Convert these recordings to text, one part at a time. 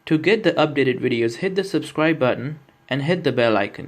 To get the updated videos, hit the subscribe button and hit the bell icon.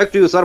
respect you sir,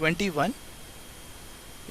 21.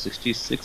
66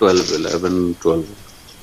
12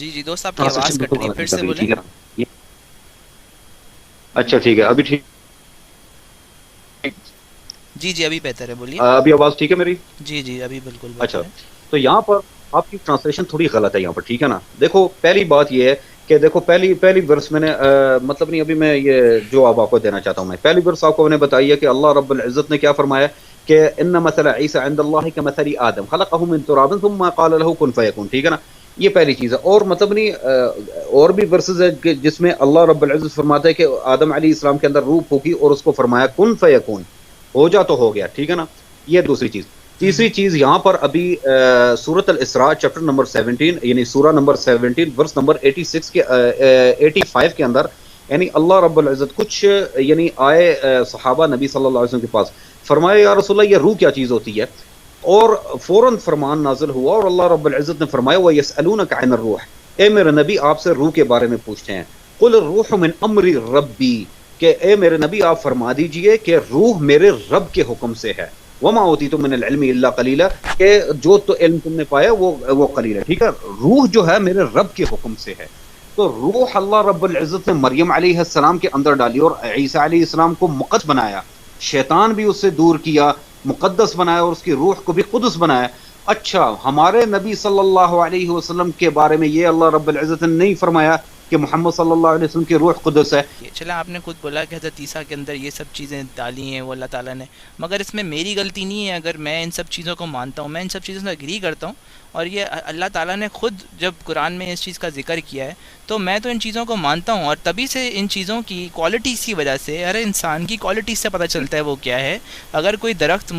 جی جی دوست آپ کی آواز کٹ رہی ہے، پھر سے بولیں. اچھا ٹھیک ہے، ابھی ٹھیک؟ جی جی ابھی بہتر ہے، بولیے. ابھی آواز ٹھیک ہے میری؟ جی جی ابھی بالکل. اچھا تو یہاں پر آپ کی ٹرانسلیشن تھوڑی غلط ہے یہاں پر، ٹھیک ہے نا. دیکھو پہلی بات یہ ہے کہ دیکھو پہلی ورس میں نے مطلب نہیں، ابھی میں یہ جو آپ کو دینا چاہتا ہوں، میں پہلی ورس آپ کو میں نے بتائی ہے کہ اللہ رب العزت نے کیا فرمایا کہ ان مثل عیسی عند اللہ کمثل آدم خلقہ من تراب ثم قال له کن فیکون، ٹھیک ہے نا. یہ پہلی چیز ہے. اور مطلب نہیں اور بھی ورسز ہے جس میں اللہ رب العزت فرماتا ہے کہ آدم علیہ السلام کے اندر روح پھونکی اور اس کو فرمایا کن فیکون، ہو جا تو ہو گیا، ٹھیک ہے نا. یہ دوسری چیز. تیسری چیز یہاں پر ابھی سورۃ الاسراء چیپٹر نمبر 17 یعنی سورہ نمبر 17 ورس نمبر 86 کے 85 کے اندر یعنی اللہ رب العزت کچھ یعنی آئے صحابہ نبی صلی اللہ علیہ وسلم کے پاس، فرمایا یا رسول اللہ یہ روح کیا چیز ہوتی ہے، اور فوراً فرمان نازل ہوا اور اللہ رب العزت نے فرمایا وَيَسْأَلُونَكَ عَنِ الرُّوحِ، اے میرے نبی آپ سے روح کے بارے میں پوچھتے ہیں. قُلِ الرُّوحُ مِنْ أَمْرِ رَبِّي، کہ اے میرے نبی آپ فرما دیجئے کہ روح میرے رب کے حکم سے ہے. وَمَا أُوتِيتُم مِنَ الْعِلْمِ إِلَّا قَلِيلًا، کہ جو تو علم تم نے پایا وہ قلیل ہے، ٹھیک ہے. روح جو ہے میرے رب کے حکم سے ہے. تو روح اللہ رب العزت نے مریم علیہ السلام کے اندر ڈالی اور عیسیٰ علیہ السلام کو مقدس بنایا، شیطان بھی اس سے دور کیا، مقدس بنایا، اور اس کی روح کو بھی قدس بنایا. اچھا ہمارے نبی صلی اللہ علیہ وسلم کے بارے میں یہ اللہ رب العزت نے نہیں فرمایا کہ محمد صلی اللہ علیہ وسلم کی روح قدس ہے؟ چلا آپ نے خود بولا کہ حضرت عیسیٰ کے اندر یہ سب چیزیں ڈالی ہیں وہ اللہ تعالیٰ نے، مگر اس میں میری غلطی نہیں ہے اگر میں ان سب چیزوں کو مانتا ہوں، میں ان سب چیزوں سے اگری کرتا ہوں. اور یہ اللہ تعالیٰ نے خود جب قرآن میں اس چیز کا ذکر کیا ہے تو میں تو ان چیزوں کو مانتا ہوں، اور تبھی سے ان چیزوں کی کوالٹیز کی وجہ سے ہر انسان کی کوالٹیز سے پتہ چلتا ہے وہ کیا ہے. اگر کوئی درخت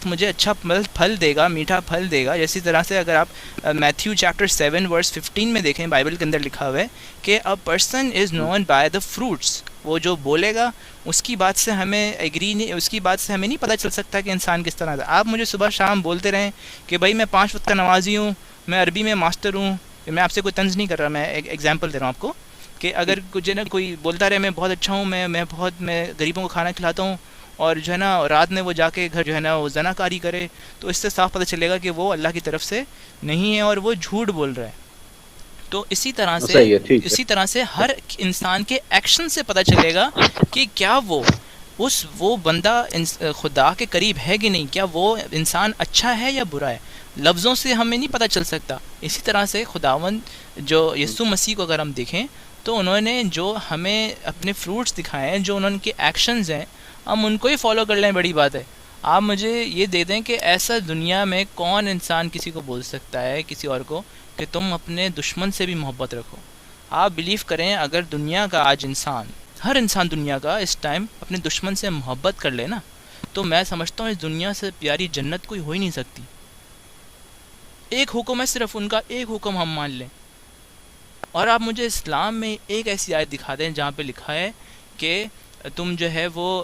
مجھے اچھا پھل دے گا، میٹھا پھل دے گا، جیسی طرح سے اگر آپ میتھیو چیپٹر 7 ورس 15 میں دیکھیں بائبل کے اندر لکھا ہوا ہے کہ a person is known by the fruits, وہ جو بولے گا اس کی بات سے ہمیں ایگری نہیں، اس کی بات سے ہمیں نہیں پتہ چل سکتا کہ انسان کس طرح ہے. آپ مجھے صبح شام بولتے رہیں کہ بھائی میں 5 وقت کا نمازی ہوں، میں عربی میں ماسٹر ہوں، میں آپ سے کوئی طنز نہیں کر رہا، میں ایک ایگزامپل دے رہا ہوں آپ کو کہ اگر کچھ نا کوئی بولتا رہے میں بہت اچھا ہوں، میں غریبوں کو کھانا کھلاتا ہوں، اور جو ہے نا رات میں وہ جا کے گھر جو ہے نا وہ زنا کاری کرے، تو اس سے صاف پتہ چلے گا کہ وہ اللہ کی طرف سے نہیں ہے اور وہ جھوٹ بول رہا ہے. تو اسی طرح سے ہر انسان کے ایکشن سے پتہ چلے گا کہ کیا وہ بندہ خدا کے قریب ہے کہ نہیں، کیا وہ انسان اچھا ہے یا برا ہے. لفظوں سے ہمیں نہیں پتہ چل سکتا. اسی طرح سے خداوند جو یسوع مسیح کو اگر ہم دیکھیں تو انہوں نے جو ہمیں اپنے فروٹس دکھائے ہیں، جو انہوں کے ایکشنز ہیں، ہم ان کو ہی فالو کر لیں، بڑی بات ہے. آپ مجھے یہ دے دیں کہ ایسا دنیا میں کون انسان کسی کو بول سکتا ہے کسی اور کو کہ تم اپنے دشمن سے بھی محبت رکھو. آپ بلیو کریں اگر دنیا کا آج ہر انسان دنیا کا اس ٹائم اپنے دشمن سے محبت کر لے نا، تو میں سمجھتا ہوں اس دنیا سے پیاری جنت کوئی ہو ہی نہیں سکتی. ایک حکم ہے صرف ان کا، ایک حکم ہم مان لیں. اور آپ مجھے اسلام میں ایک ایسی آیت دکھا دیں جہاں پہ لکھا ہے کہ تم جو ہے وہ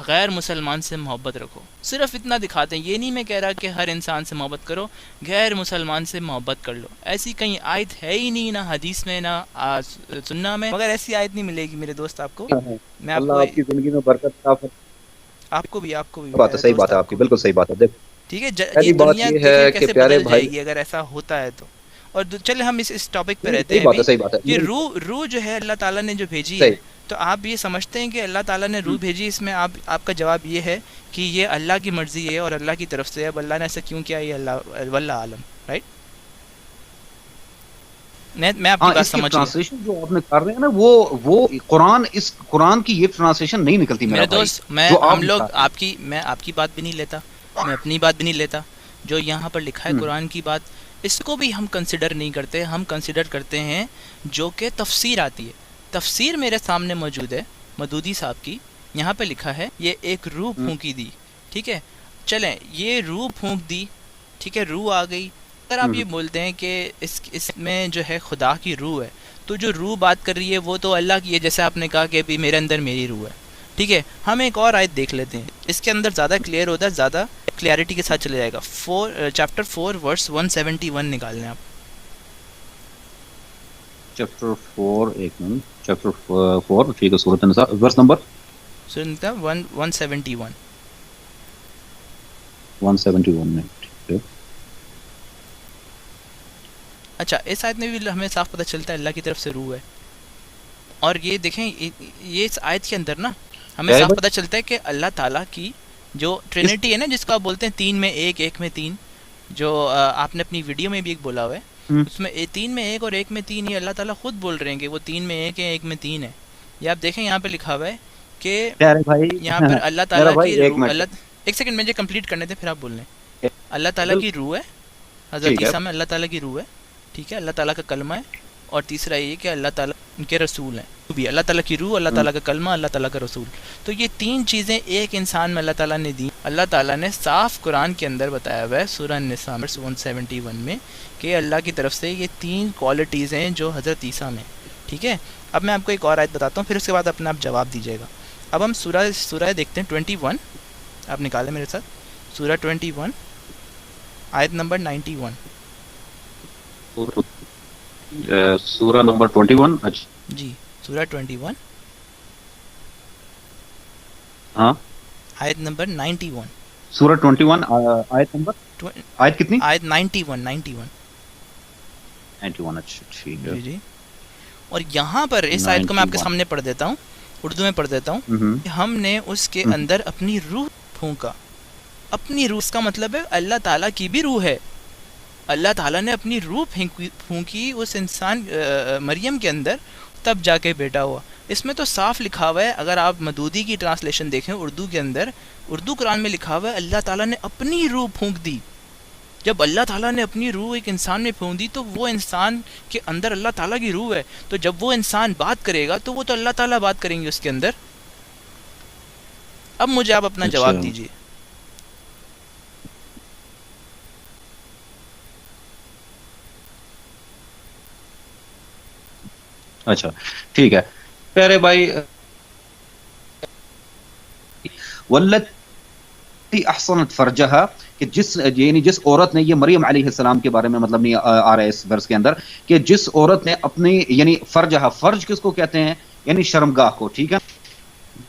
غیر مسلمان سے محبت رکھو. صرف اتنا دکھا دیں. یہ نہیں میں کہہ رہا کہ ہر انسان سے محبت کرو، غیر مسلمان سے محبت کر لو. ایسی کہیں آیت ہے ہی نہیں، نہ حدیث میں نہ سننا میں، مگر ایسی آیت نہیں ملے گی میرے دوست آپ کو. میں اللہ آپ کی زندگی میں برکت عطا فرمائے. آپ کو بھی بات ہے، صحیح بات ہے آپ کی، بالکل صحیح بات ہے. ٹھیک ہے، یہ دنیا کیسے بدل جائے گی اگر ایسا ہوتا ہے تو. اور چلے ہم اس ٹاپک پہ رہتے ہیں کہ روح جو ہے اللہ تعالیٰ نے جو بھیجی ہے، تو آپ یہ سمجھتے ہیں کہ اللہ تعالیٰ نے روح بھیجی، اس میں آپ کا جواب یہ ہے کہ یہ اللہ کی مرضی ہے اور اللہ کی طرف سے. اب اللہ نے ایسا کیوں کیا، یہ اللہ واللہ عالم. رائٹ، میں آپ کی بات سمجھ گیا. ٹرانسلیشن جو آپ نے کر رہے ہیں نا وہ قرآن کی یہ ٹرانسلیشن نہیں نکلتی میرے دوست. میں آپ کی بات بھی نہیں لیتا، میں اپنی بات بھی نہیں لیتا. جو یہاں پر لکھا ہے قرآن کی بات، اس کو بھی ہم کنسیڈر نہیں کرتے. ہم کنسیڈر کرتے ہیں جو کہ تفسیر آتی ہے. تفسیر میرے سامنے موجود ہے مدودی صاحب کی. یہاں پہ لکھا ہے یہ ایک روح پھونکی دی. ٹھیک ہے، چلیں یہ روح پھونک دی، ٹھیک ہے، روح آ گئی. اگر آپ یہ بولتے ہیں کہ اس میں جو ہے خدا کی روح ہے، تو جو روح بات کر رہی ہے وہ تو اللہ کی ہے، جیسے آپ نے کہا کہ ابھی میرے اندر میری روح ہے. ٹھیک ہے، ہم ایک اور آیت دیکھ لیتے ہیں، اس کے اندر زیادہ کلیئر ہوتا ہے، زیادہ کلیئرٹی کے ساتھ چلے جائے گا. چیپٹر 4 ورس 171 نکال لیں آپ. چیپٹر 4 ایک منٹ، چیپٹر 4 ٹھیک ہے، سورۃ النساء ورس نمبر 171 171 میں. ٹھیک ہے، اچھا اس آیت میں بھی ہمیں صاف پتہ چلتا ہے اللہ کی طرف سے روح ہے. اور یہ دیکھیں یہ اس آیت کے اندر نا ہمیں صاف پتہ چلتا ہے کہ اللہ تعالیٰ کی جو ٹرینٹی ہے نا، جس کو آپ بولتے ہیں تین میں ایک، ایک میں تین، جو آپ نے اپنی ویڈیو میں بھی ایک بولا ہوا ہے، اس میں تین میں ایک اور ایک میں تین، یہ اللہ تعالیٰ خود بول رہے ہیں کہ وہ تین میں ایک ہے، ایک میں تین ہے. یہ آپ دیکھیں یہاں پہ لکھا ہوا ہے کہ یہاں پر اللہ تعالیٰ کی روح، ایک سیکنڈ مجھے کمپلیٹ کرنے تھے پھر آپ بول لیں. اللہ تعالیٰ کی روح ہے، حضرت عیسیٰ میں اللہ تعالیٰ کی روح ہے، ٹھیک ہے، اللہ تعالیٰ کا کلمہ ہے. اور تیسرا یہ کہ اللہ تعالیٰ ان کے رسول ہیں، بھی اللہ تعالیٰ کی روح، اللہ تعالیٰ کا کلمہ، اللہ تعالیٰ کا رسول. تو یہ تین چیزیں ایک انسان میں اللہ تعالیٰ نے دی. اللہ تعالیٰ نے صاف قرآن کے اندر بتایا ہوا ہے سورہ النساء 171 میں کہ اللہ کی طرف سے یہ تین کوالٹیز ہیں جو حضرت عیسیٰ میں. ٹھیک ہے، اب میں آپ کو ایک اور آیت بتاتا ہوں، پھر اس کے بعد اپنا آپ جواب دیجیے گا. اب ہم سورہ دیکھتے ہیں 21، آپ نکالیں میرے ساتھ سورہ 21 آیت نمبر 91. سورہ نمبر 21. اچھا جی سورہ 21 ہاں آیت نمبر 91. سورہ 21 آیت نمبر، آیت کتنی؟ آیت 91. اچھا ٹھیک ہے. جی اور یہاں پر اس آیت کو میں آپ کے سامنے پڑھ دیتا ہوں، اردو میں پڑھ دیتا ہوں. ہم نے اس کے اندر اپنی روح پھونکا. اپنی روح، اس کا مطلب ہے اللہ تعالیٰ کی بھی روح ہے. اللہ تعالیٰ نے اپنی روح پھونکی اس انسان مریم کے اندر، تب جا کے بیٹا ہوا. اس میں تو صاف لکھا ہوا ہے، اگر آپ مدودی کی ٹرانسلیشن دیکھیں اردو کے اندر، اردو قرآن میں لکھا ہوا ہے اللہ تعالیٰ نے اپنی روح پھونک دی. جب اللہ تعالیٰ نے اپنی روح ایک انسان میں پھونک دی تو وہ انسان کے اندر اللہ تعالیٰ کی روح ہے. تو جب وہ انسان بات کرے گا تو وہ تو اللہ تعالیٰ بات کریں گے اس کے اندر. اب مجھے آپ اپنا جواب دیجیے. اچھا ٹھیک ہے پیارے بھائی، والتی احسنت فرجہا، کہ جس عورت نے، یہ مریم علیہ السلام کے بارے میں مطلب نہیں آ رہا ہے اس ورس کے اندر، کہ جس عورت نے اپنی یعنی فرجہا، فرج کس کو کہتے ہیں؟ یعنی شرمگاہ کو. ٹھیک ہے،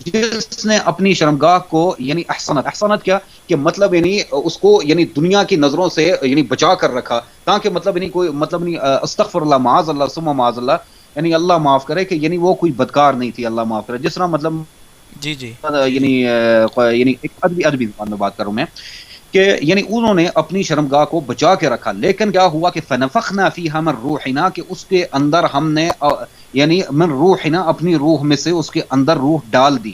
جس نے اپنی شرمگاہ کو یعنی احسنت کیا کہ مطلب یعنی اس کو یعنی دنیا کی نظروں سے یعنی بچا کر رکھا، تاکہ مطلب یعنی کوئی مطلب نہیں استغفر اللہ معاذ اللہ ثم معاذ اللہ، یعنی اللہ معاف کرے کہ یعنی وہ کوئی بدکار نہیں تھی، اللہ معاف کرے. جس طرح مطلب جی یعنی ایک ادبی زبان میں بات کروں میں کہ یعنی انہوں نے اپنی شرمگاہ کو بچا کے رکھا. لیکن کیا ہوا کہ فنفخنا فیہا من روحنا، کہ اس کے اندر ہم نے یعنی من روحنا اپنی روح میں سے اس کے اندر روح ڈال دی.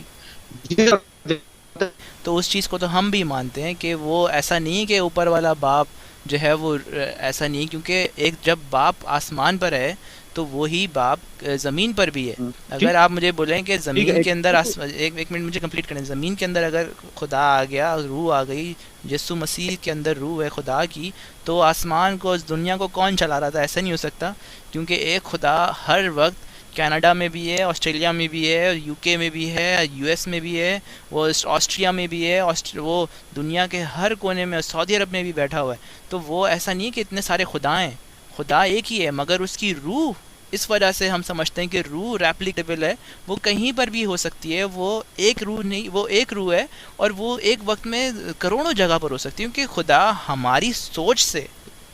تو اس چیز کو تو ہم بھی مانتے ہیں کہ وہ ایسا نہیں کہ اوپر والا باپ جو ہے وہ ایسا نہیں، کیونکہ ایک جب باپ آسمان پر ہے تو وہی باپ زمین پر بھی ہے. اگر آپ مجھے بولیں کہ زمین کے اندر ایک منٹ مجھے کمپلیٹ کریں، زمین کے اندر اگر خدا آ گیا، روح آ گئی، یسوع مسیح کے اندر روح ہے خدا کی، تو آسمان کو، اس دنیا کو کون چلا رہا تھا؟ ایسا نہیں ہو سکتا، کیونکہ ایک خدا ہر وقت کینیڈا میں بھی ہے، آسٹریلیا میں بھی ہے، یو کے میں بھی ہے، یو ایس میں بھی ہے، وہ آسٹریا میں بھی ہے، وہ دنیا کے ہر کونے میں، سعودی عرب میں بھی بیٹھا ہوا ہے. تو وہ ایسا نہیں کہ اتنے سارے خدا ہیں، خدا ایک ہی ہے، مگر اس کی روح، اس وجہ سے ہم سمجھتے ہیں کہ روح ریپلیکیبل ہے، وہ کہیں پر بھی ہو سکتی ہے. وہ ایک روح نہیں، وہ ایک روح ہے اور وہ ایک وقت میں کروڑوں جگہ پر ہو سکتی ہے، کیونکہ خدا ہماری سوچ سے،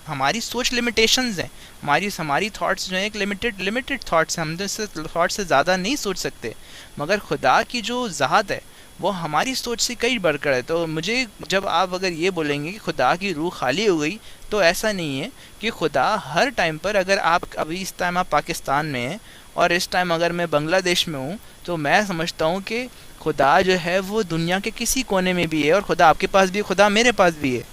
ہماری سوچ لمیٹیشنز ہیں، ہماری تھاٹس جو ہیں ایک لمیٹڈ تھاٹس ہیں، ہم اس تھاٹ سے زیادہ نہیں سوچ سکتے. مگر خدا کی جو ذات ہے وہ ہماری سوچ سے کئی بڑھ کر ہے. تو مجھے جب آپ اگر یہ بولیں گے کہ خدا کی روح خالی ہو گئی، تو ایسا نہیں ہے کہ خدا ہر ٹائم پر، اگر آپ ابھی اس ٹائم آپ پاکستان میں ہیں اور اس ٹائم اگر میں بنگلہ دیش میں ہوں، تو میں سمجھتا ہوں کہ خدا جو ہے وہ دنیا کے کسی کونے میں بھی ہے، اور خدا آپ کے پاس بھی ہے، خدا میرے پاس بھی ہے.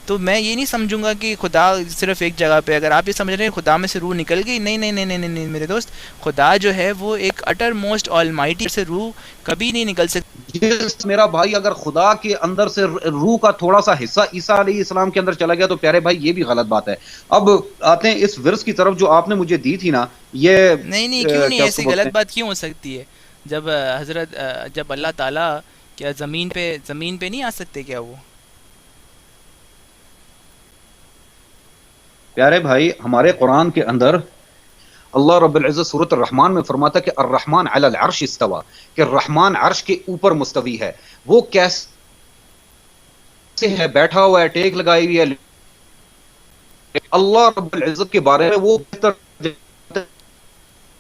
تو میں یہ نہیں سمجھوں گا کہ خدا صرف ایک جگہ پہ. اگر آپ یہ سمجھ رہے ہیں خدا میں سے روح نکل گئی، نہیں نہیں نہیں نہیں نہیں میرے دوست، خدا جو ہے وہ ایک اٹر موسٹ آلمائٹی سے روح کبھی نہیں نکل سکتی. میرا بھائی اگر خدا کے اندر سے روح کا تھوڑا سا حصہ عیسیٰ علیہ السلام کے اندر چلا گیا تو پیارے بھائی یہ بھی غلط بات ہے. اب آتے ہیں اس ورس کی طرف جو آپ نے مجھے دی تھی نا، یہ نہیں کیوں نہیں، ایسی غلط بات کیوں ہو سکتی ہے؟ جب اللہ تعالیٰ کیا زمین پہ نہیں آ سکتے کیا وہ؟ پیارے بھائی ہمارے قرآن کے اندر اللہ رب العزت سورۃ الرحمن میں فرماتا ہے کہ الرحمن علی العرش استوى، کہ الرحمن عرش کے اوپر مستوی ہے. وہ کیسے ہے؟ بیٹھا ہوا ہے، ٹیک لگائی ہوئی ہے. اللہ رب العزت کے بارے میں وہ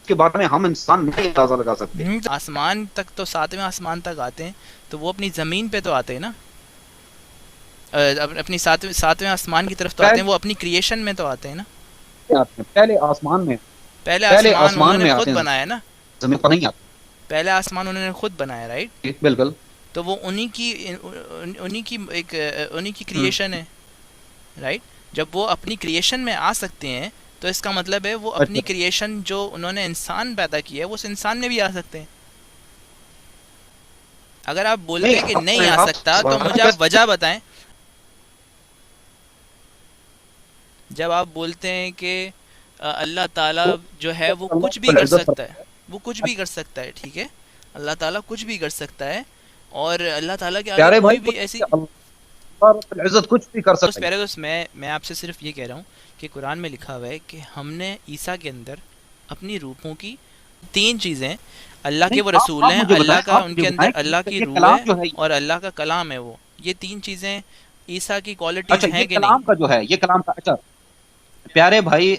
کے بارے میں ہم انسان نہیں اندازہ لگا سکتے. آسمان تک تو 7ویں آسمان تک آتے ہیں تو وہ اپنی زمین پہ تو آتے ہیں نا, اپنی 7ویں آسمان کی طرف تو آتے ہیں, وہ اپنی کریشن میں تو آتے ہیں نا. پہلے آسمان میں انہوں نے خود بنایا نا, زمین پر نہیں آتے. پہلے آسمان انہوں نے خود بنایا, رائٹ, بالکل. تو وہ انہی کی کریشن ہے, رائٹ. جب وہ اپنی کریشن میں آ سکتے ہیں تو اس کا مطلب ہے وہ اپنی کریشن جو انہوں نے انسان پیدا کیا ہے وہ اس انسان میں بھی آ سکتے ہیں. اگر آپ بولتے ہیں کہ نہیں آ سکتا تو مجھے آپ وجہ بتائیں. جب آپ بولتے ہیں کہ اللہ تعالیٰ جو ہے وہ کچھ بھی کر سکتا ہے, وہ کچھ بھی کر سکتا ہے, ٹھیک ہے, اللہ تعالیٰ کچھ بھی کر سکتا ہے, اور اللہ تعالیٰ کے آگے کوئی بھی ایسی عزت کچھ بھی کر سکتا ہے. پیارے دوست, میں آپ سے صرف یہ کہہ رہا ہوں کہ قرآن میں لکھا ہوا ہے کہ ہم نے عیسیٰ کے اندر اپنی روحوں کی 3 چیزیں, اللہ کے وہ رسول ہیں, اللہ کا ان کے اندر اللہ کی روح ہے اور اللہ کا کلام ہے, وہ یہ 3 چیزیں عیسیٰ کی کوالٹیز ہیں کہ کلام کا جو ہے یہ کلام کا. اچھا پیارے بھائی,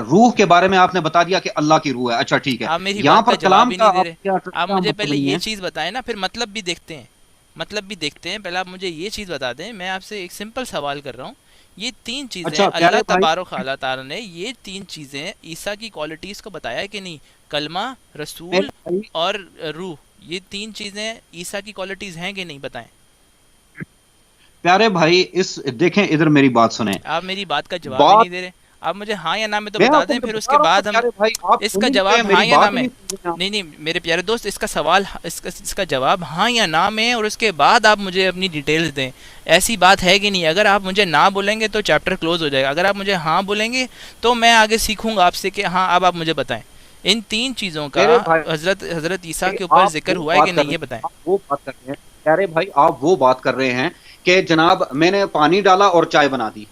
روح کے بارے میں آپ نے بتا دیا کہ اللہ کی روح ہے, اچھا ٹھیک ہے, یہاں پر کلام بھی نہیں دے رہے. آپ مجھے پہلے یہ چیز بتائیں نا, پھر مطلب بھی دیکھتے ہیں. پہلے آپ مجھے یہ چیز بتا دیں. میں آپ سے ایک سمپل سوال کر رہا ہوں. یہ 3 چیزیں اللہ تبارک اللہ تعالیٰ نے یہ 3 چیزیں عیسیٰ کی کوالٹیز کو بتایا ہے کہ نہیں؟ کلمہ, رسول اور روح, یہ 3 چیزیں عیسیٰ کی کوالٹیز ہیں کہ نہیں؟ بتائیں پیارے بھائی. دیکھیں ادھر میری بات سنیں. آپ میری بات کا جواب ہی نہیں دے رہے. آپ مجھے ہاں یا نہ میں تو بتا دیں, پھر اس کے بعد ہم اس کا جواب ہاں یا نہ میں. نہیں میرے پیارے دوست, اس کا سوال اس کا جواب ہاں یا نہ میں, اور اس کے بعد آپ مجھے اپنی ڈیٹیلز دیں. ایسی بات ہے کہ نہیں؟ اگر آپ مجھے نہ بولیں گے تو چیپٹر کلوز ہو جائے گا. اگر آپ مجھے ہاں بولیں گے تو میں آگے سیکھوں گا آپ سے کہ ہاں اب آپ مجھے بتائیں ان 3 چیزوں کا حضرت عیسیٰ کے اوپر ذکر ہوا ہے کہ نہیں, یہ بتائیں. وہ بات کر رہے ہیں پیارے بھائی, آپ وہ بات کر رہے ہیں کہ جناب میں نے پانی ڈالا اور چائے بنا دی.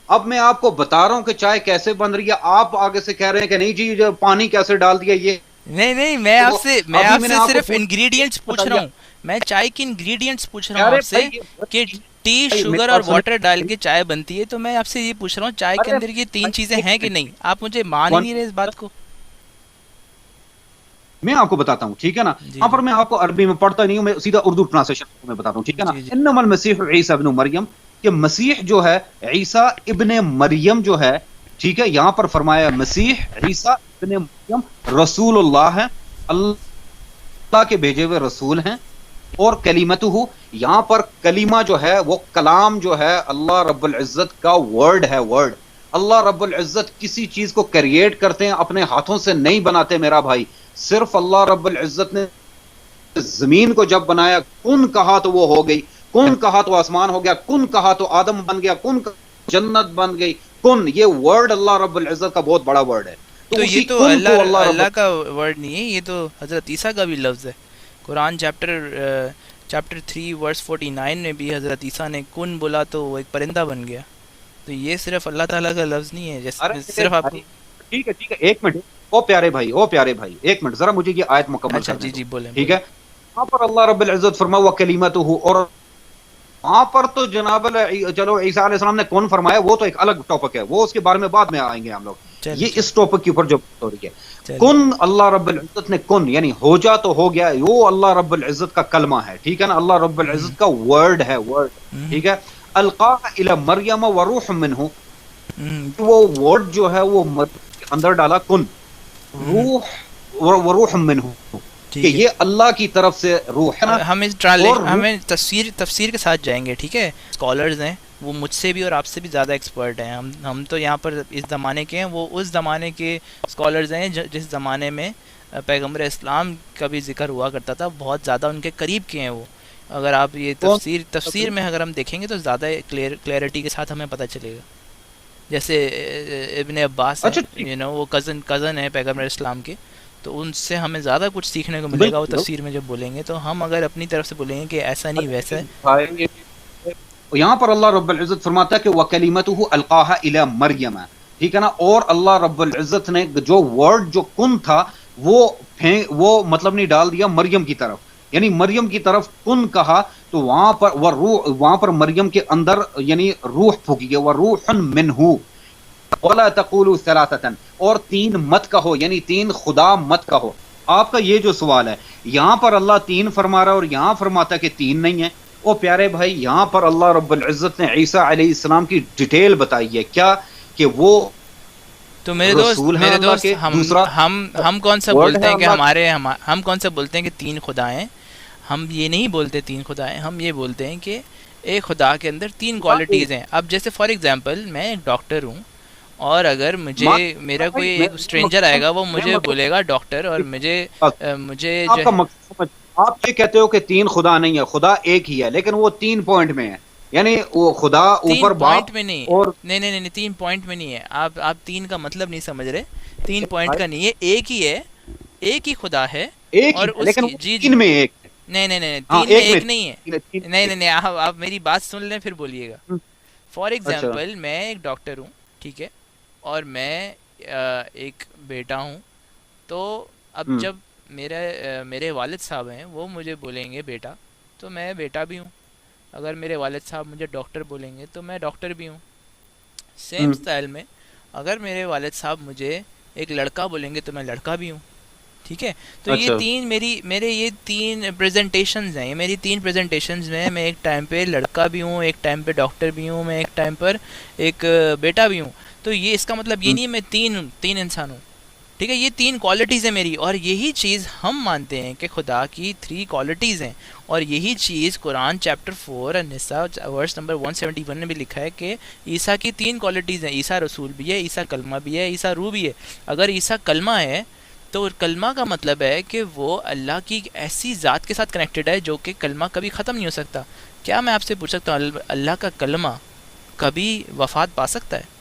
اب میں آپ کو بتا رہا ہوں کہ چائے کیسے بن رہی ہے, آپ آگے سے کہہ رہے ہیں کہ نہیں جی پانی کیسے ڈال دیا. یہ نہیں, میں آپ سے صرف انگریڈینٹس پوچھ رہا ہوں. میں چائے کے انگریڈینٹس پوچھ رہا ہوں آپ سے کہ ٹی, شوگر اور واٹر ڈال کے چائے بنتی ہے. تو میں آپ سے یہ پوچھ رہا ہوں چائے کے اندر یہ 3 چیزیں ہیں کہ نہیں؟ آپ مجھے مان ہی نہیں رہے اس بات کو. میں آپ کو بتاتا ہوں, ٹھیک ہے نا. یہاں پر میں آپ کو عربی میں پڑھتا نہیں ہوں, میں سیدھا اردو ٹرانسلیشن میں بتاتا ہوں, ٹھیک ہے نا. انما المسیح عیسیٰ ابن مریم, کہ مسیح جو ہے عیسیٰ ابن مریم جو ہے, ٹھیک ہے, یہاں پر فرمایا مسیح عیسیٰ ابن مریم رسول اللہ ہے, اللہ کے بھیجے ہوئے رسول ہیں. اور کلیمتہ, یہاں پر کلمہ جو ہے وہ کلام جو ہے اللہ رب العزت کا ورڈ ہے, ورڈ. اللہ رب العزت کسی چیز کو کریٹ کرتے ہیں, اپنے ہاتھوں سے نہیں بناتے میرا بھائی. صرف اللہ رب العزت نے زمین کو جب بنایا, کن کہا تو وہ ہو گئی, کن کہا تو آسمان ہو گیا, کن کہا تو آدم بن گیا, کن جنت بن گئی, کن. یہ ورڈ اللہ رب العزت کا بہت بڑا ورڈ ہے. تو یہ تو اللہ کا ورڈ نہیں ہے, یہ تو حضرت عیسیٰ کا بھی لفظ ہے. قرآن چیپٹر 3 ورس 49 میں بھی حضرت عیسیٰ نے کن بولا تو وہ ایک پرندہ بن گیا. تو یہ صرف اللہ تعالیٰ کا لفظ نہیں ہے, جیسے صرف آپ. ٹھیک ہے, ایک منٹ, او پیارے بھائی ایک منٹ ذرا مجھے یہ آیت مکمل کرنے دیں. جی بولیں. ٹھیک ہے, وہاں پر اللہ رب العزت فرمایا وکلمتہ, اور وہاں پر تو جناب چلو عیسیٰ علیہ السلام نے کون فرمایا وہ تو ایک الگ ٹاپک ہے, وہ اس کے بارے میں بعد میں آئیں گے ہم لوگ. یہ اس ٹاپک کے اوپر جو بات ہو رہی ہے, کن اللہ رب العزت نے کن یعنی ہو جا تو ہو گیا, وہ اللہ رب العزت کا کلمہ ہے, ٹھیک ہے نا, اللہ رب العزت کا ورڈ ہے, ورڈ, ٹھیک ہے. القاہ الی مریم وروح منہ, وہ ورڈ جو ہے وہ مریم کے اندر ڈالا, کن, روح وروح منہ, کہ یہ اللہ کی طرف سے روح ہے نا. ہمیں تفسیر کے ساتھ جائیں گے, ٹھیک ہے. اسکالرز ہیں وہ مجھ سے بھی اور آپ سے بھی زیادہ ایکسپرٹ ہیں. ہم تو یہاں پر اس زمانے کے ہیں, وہ اس زمانے کے اسکالرز ہیں جس زمانے میں پیغمبر اسلام کا بھی ذکر ہوا کرتا تھا. بہت زیادہ ان کے قریب کے ہیں وہ. اگر آپ یہ تفسیر میں اگر ہم دیکھیں گے تو زیادہ کلیئرٹی کے ساتھ ہمیں پتہ چلے گا. جیسے ابن عباس وہ کزن ہے پیغمبر اسلام کے, تو ان سے ہمیں زیادہ کچھ سیکھنے کو ملے گا وہ تفسیر میں جب بولیں گے. تو ہم اگر اپنی طرف سے بولیں گے کہ ایسا نہیں ویسا ہے. یہاں پر اللہ رب العزت فرماتا ہے کہ وَكَلِمَتُهُ أَلْقَاهَا إِلَى مَرْيَمَ, ٹھیک ہے نا. اور اللہ رب العزت نے جو ورڈ جو کن تھا وہ مطلب نہیں ڈال دیا مریم کی طرف, یعنی مریم کی طرف کن کہا, تو وہاں پر مریم کے اندر یعنی روح پھونکی گئی, وَرُوحٌ مِّنْهُ, وَلَا تَقُولُوا ثَلَاثَةً, اور تین مت کہو, یعنی تین خدا مت کہو. آپ کا یہ جو سوال ہے, یہاں پر اللہ تین فرما رہا ہے اور یہاں فرماتا ہے کہ تین نہیں ہے. او پیارے بھائی, یہاں پر اللہ رب العزت نے عیسیٰ علیہ السلام کی ڈیٹیل بتائی ہے, کیا کہ وہ تو میرے دوست ہم کون سا بولتے ہیں کہ ہم کون سا بولتے ہیں کہ تین خدا ہیں؟ ہم یہ نہیں بولتے تین خدا ہیں, ہم یہ بولتے ہیں کہ ایک خدا کے اندر تین کوالٹیز ہیں. اب جیسے فار ایگزامپل میں ایک ڈاکٹر ہوں, اور اگر میرا کوئی ایک اسٹرینجر آئے گا, وہ مجھے بولے گا ڈاکٹر, اور مجھے آپ یہ کہتے ہو کہ تین خدا نہیں ہے, خدا ایک ہی ہے, لیکن وہ 3 پوائنٹ میں ہے, یعنی وہ خدا اوپر پوائنٹ میں نہیں, اور نہیں 3 پوائنٹ میں نہیں ہے. آپ 3 کا مطلب نہیں سمجھ رہے. 3 پوائنٹ کا نہیں ہے, ایک ہی ہے, ایک ہی خدا ہے, اور تین میں ایک نہیں 3 میں ایک نہیں ہے. نہیں آپ میری بات سن لیں پھر بولیے گا. فار ایگزامپل میں ایک ڈاکٹر ہوں, ٹھیک ہے, اور میں ایک بیٹا ہوں. تو اب جب میرے والد صاحب ہیں, وہ مجھے بولیں گے بیٹا, تو میں بیٹا بھی ہوں. اگر میرے والد صاحب مجھے ڈاکٹر بولیں گے تو میں ڈاکٹر بھی ہوں. سیم سٹائل میں اگر میرے والد صاحب مجھے ایک لڑکا بولیں گے تو میں لڑکا بھی ہوں. ٹھیک ہے, تو یہ تین میرے یہ 3 پریزنٹیشنز ہیں. یہ میری 3 پریزنٹیشنز میں میں ایک ٹائم پہ لڑکا بھی ہوں, ایک ٹائم پہ ڈاکٹر بھی ہوں, میں ایک ٹائم پر ایک بیٹا بھی ہوں. تو یہ اس کا مطلب یہ نہیں ہے میں تین انسان ہوں. ٹھیک ہے, یہ 3 کوالٹیز ہیں میری, اور یہی چیز ہم مانتے ہیں کہ خدا کی 3 کوالٹیز ہیں. اور یہی چیز قرآن چیپٹر 4 النساء ورس نمبر 171 میں بھی لکھا ہے کہ عیسیٰ کی 3 کوالٹیز ہیں. عیسیٰ رسول بھی ہے, عیسیٰ کلمہ بھی ہے, عیسیٰ روح بھی ہے. اگر عیسیٰ کلمہ ہے تو کلمہ کا مطلب ہے کہ وہ اللہ کی ایسی ذات کے ساتھ کنیکٹڈ ہے جو کہ کلمہ کبھی ختم نہیں ہو سکتا. کیا میں آپ سے پوچھ سکتا ہوں اللہ کا کلمہ کبھی وفات پا سکتا ہے؟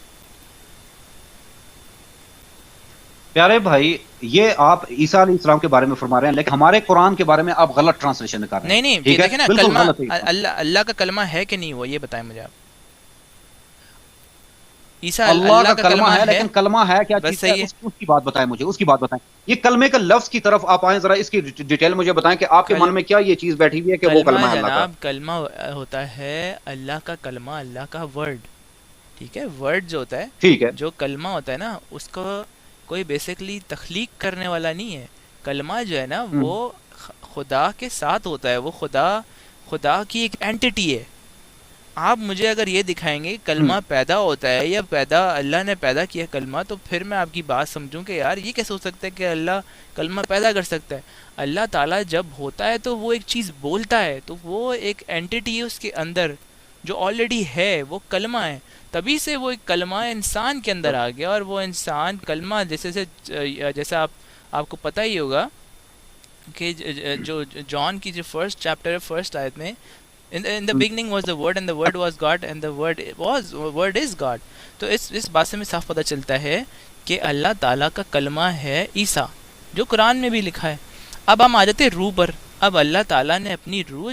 پیارے بھائی, یہ آپ عیسیٰ علیہ السلام کے بارے میں فرما رہے ہیں, لیکن ہمارے قرآن کے بارے میں آپ غلط ٹرانسلیشن کر رہے ہیں. نہیں دیکھیں نا, کلمہ اللہ کا کلمہ ہے کہ نہیں, وہ یہ بتائیں مجھے آپ. عیسیٰ اللہ کا کلمہ ہے, لیکن کلمہ ہے کیا چیز ہے, اس کی بات بتائیں مجھے, اس کی بات بتائیں. یہ کلمے کا لفظ کی طرف آپ آئیں, ذرا اس کی ڈیٹیل مجھے بتائیں کہ آپ کے من میں کیا یہ چیز بیٹھی ہوئی ہے کہ وہ کلمہ ہے اللہ کا. کلمہ ہوتا ہے اللہ کا کلمہ, اللہ کا ورڈ. ٹھیک ہے, ورڈ جو ہوتا ہے, ٹھیک ہے, جو کلمہ ہوتا ہے نا, اس کو کوئی بیسیکلی تخلیق کرنے والا نہیں ہے. کلمہ جو ہے نا وہ خدا کے ساتھ ہوتا ہے, وہ خدا کی ایک اینٹیٹی ہے. آپ مجھے اگر یہ دکھائیں گے کلمہ پیدا ہوتا ہے یا اللہ نے پیدا کیا کلمہ, تو پھر میں آپ کی بات سمجھوں کہ یار یہ کیسے ہو سکتا ہے کہ اللہ کلمہ پیدا کر سکتا ہے. اللہ تعالیٰ جب ہوتا ہے تو وہ ایک چیز بولتا ہے, تو وہ ایک اینٹیٹی ہے اس کے اندر جو آلریڈی ہے, وہ کلمہ ہے. تبھی سے وہ ایک کلمہ انسان کے اندر آ گیا, اور وہ انسان کلمہ جیسے آپ کو پتہ ہی ہوگا کہ جو جان کی جو فرسٹ چیپٹر ہے, فرسٹ آیت میں, in the beginning was the word and the word was God and the word is God. تو اس بات سے میں صاف پتہ چلتا ہے کہ اللہ تعالیٰ کا کلمہ ہے عیسیٰ, جو قرآن میں بھی لکھا ہے. اب ہم آ جاتے روح پر. اب اللہ تعالیٰ نے اپنی روح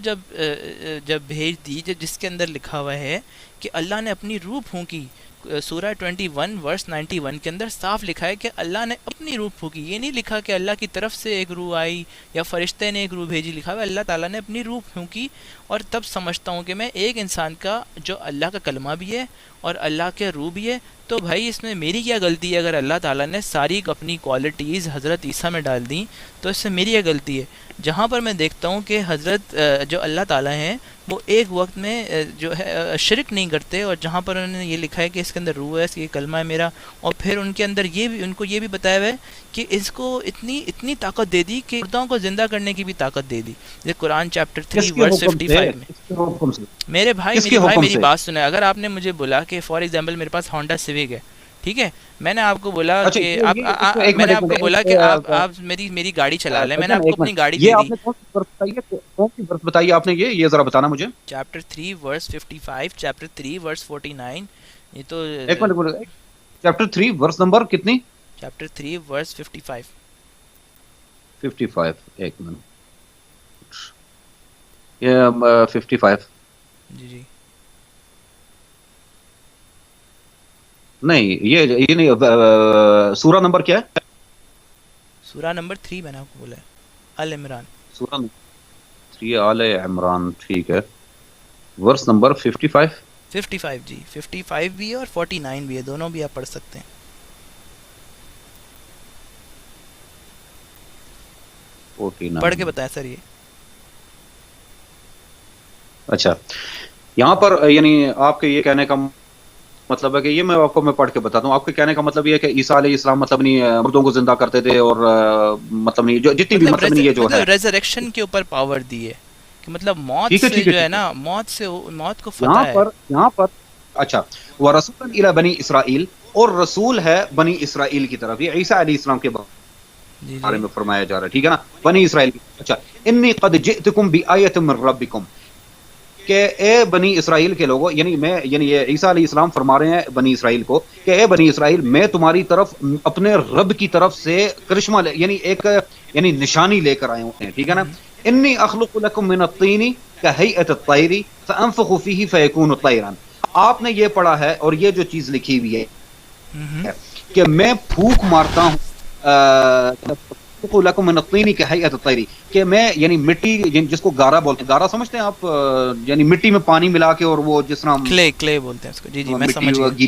جب بھیج دی, جس کے اندر لکھا ہوا ہے کہ اللہ نے اپنی روح پھونکی, سورہ 21 ورس 91 کے اندر صاف لکھا ہے کہ اللہ نے اپنی روح پھونکی. یہ نہیں لکھا کہ اللہ کی طرف سے ایک روح آئی یا فرشتے نے ایک روح بھیجی, لکھا ہوا اللہ تعالیٰ نے اپنی روح پھونکی. اور تب سمجھتا ہوں کہ میں ایک انسان کا جو اللہ کا کلمہ بھی ہے اور اللہ کے روح بھی ہے, تو بھائی اس میں میری کیا غلطی ہے؟ اگر اللہ تعالیٰ نے ساری اپنی کوالٹیز حضرت عیسیٰ میں ڈال دیں تو اس سے میری کیا غلطی ہے؟ جہاں پر میں دیکھتا ہوں کہ حضرت جو اللہ تعالیٰ ہیں وہ ایک وقت میں جو ہے شرک نہیں کرتے, اور جہاں پر انہوں نے یہ لکھا ہے کہ اس کے اندر روح ہے, اس کی کلمہ ہے میرا, اور پھر ان کے اندر ان کو یہ بھی بتایا ہوا ہے کہ اس کو اتنی طاقت دے دی کہ مردوں کو زندہ کرنے کی بھی طاقت دے دی. یہ قرآن چیپٹر 3 ورس 55 میں. میرے بھائی میری بات سنیں. اگر آپ نے مجھے بولا کہ فار ایگزامپل میرے پاس ہونڈا سیوک ہے, ٹھیک ہے, میں نے آپ کو بولا کہ آپ میری گاڑی چلا لیں, میں نے آپ کو اپنی گاڑی دے دی. کون سی ورس بتائی آپ نے, یہ ذرا بتانا مجھے. چیپٹر 3 ورس 55, چیپٹر 3 ورس 49. یہ تو ایک منٹ, چیپٹر 3 ورس نمبر کتنی؟ چیپٹر 3 ورس 55. ایک منٹ, یہ 55 جی نہیں, یہ نہیں. سورہ نمبر کیا ہے؟ سورہ نمبر 3 میں نے آپ کو بولا ہے, آل عمران. سورہ 3 آل عمران, ٹھیک ہے, ورس نمبر 55. 55 جی 55 بھی ہے اور 49 بھی ہے, دونوں بھی آپ پڑھ سکتے ہیں. 49 پڑھ کے بتائیں سر یہ. اچھا یہاں پر یعنی آپ کے یہ کہنے کا مطلب ہے کہ یہ میں پڑھ کے بتاتا ہوں. آپ کے کہنے کا مطلب یہ ہے کہ عیسیٰ علیہ السلام مطلب نہیں مردوں کو زندہ کرتے تھے اور مطلب نہیں جو جتنی بھی مطلب نہیں یہ جو ہے ریزریکشن کے اوپر پاور دی ہے کہ مطلب موت سے جو ہے نا موت کو فتح ہے یہاں پر. اچھا ورسولا الی بنی اسرائیل, اور رسول ہے بنی اسرائیل کی طرف, یہ عیسیٰ علیہ السلام کے بارے میں فرمایا جا رہا ہے, ٹھیک ہے نا, بنی اسرائیل کی. اچھا انی قد جئتکم بآیۃ من ربکم, کہ اے بنی اسرائیل کے لوگوں, یعنی یہ عیسیٰ علیہ السلام فرما رہے ہیں بنی اسرائیل کو کہ اے بنی اسرائیل میں تمہاری طرف اپنے رب کی طرف سے کرشمہ یعنی ایک یعنی نشانی لے کر آئے ہوتے ہیں, ٹھیک ہے نا. انی اخلق لکم من الطین کہیئۃ الطیر فانفخ فیہ فیکون طیرا. آپ نے یہ پڑھا ہے اور یہ جو چیز لکھی ہوئی ہے کہ میں پھونک مارتا ہوں لکم من الطین کہیئۃ الطیر, کہ میں یعنی مٹی جس کو گارا بولتے ہیں, گارا سمجھتے ہیں آپ, یعنی مٹی میں پانی ملا کے اور وہ جس طرح کلے بولتے ہیں اس کو. جی جی میں سمجھ گیا,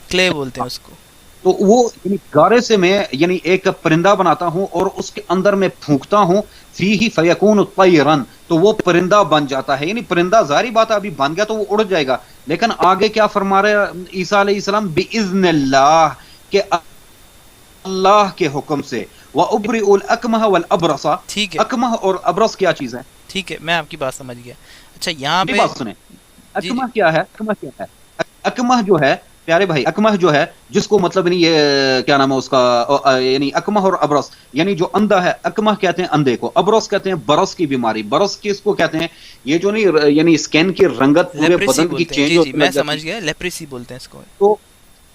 کلے بولتے ہیں اس کو. تو وہ یعنی گارے سے میں یعنی ایک پرندہ بناتا ہوں اور اس کے اندر میں پھونکتا ہوں, فیہ فیکون طیرا, تو وہ پرندہ بن جاتا ہے. یعنی پرندہ ظاہری بات ہے ابھی بن گیا تو وہ اڑ جائے گا, لیکن آگے کیا فرما رہے عیسیٰ علیہ السلام, باذن اللہ, کہ اللہ کے حکم سے, وَأُبْرِئُ الْأَكْمَحَ وَالْأَبْرَصَ. ٹھیک ہے, اکمہ اور ابرص کیا چیز ہے؟ ٹھیک ہے میں آپ کی بات سمجھ گیا. اچھا یہاں پہ بات سنیں, اکمہ کیا ہے؟ اکمہ جو ہے پیارے بھائی, اکمہ جو ہے جس کو مطلب نہیں یہ کیا نام ہے اس کا, یعنی اکمہ اور ابرص, یعنی جو اندھا ہے, اکمہ کہتے ہیں اندھے کو, ابرص کہتے ہیں برس کی بیماری. برس کس کو کہتے ہیں؟ یہ جو نہیں یعنی اسکین کی رنگت پورے بدن کی چینج ہوتی ہے. میں سمجھ گیا, لیپریسی بولتے ہیں اس کو. تو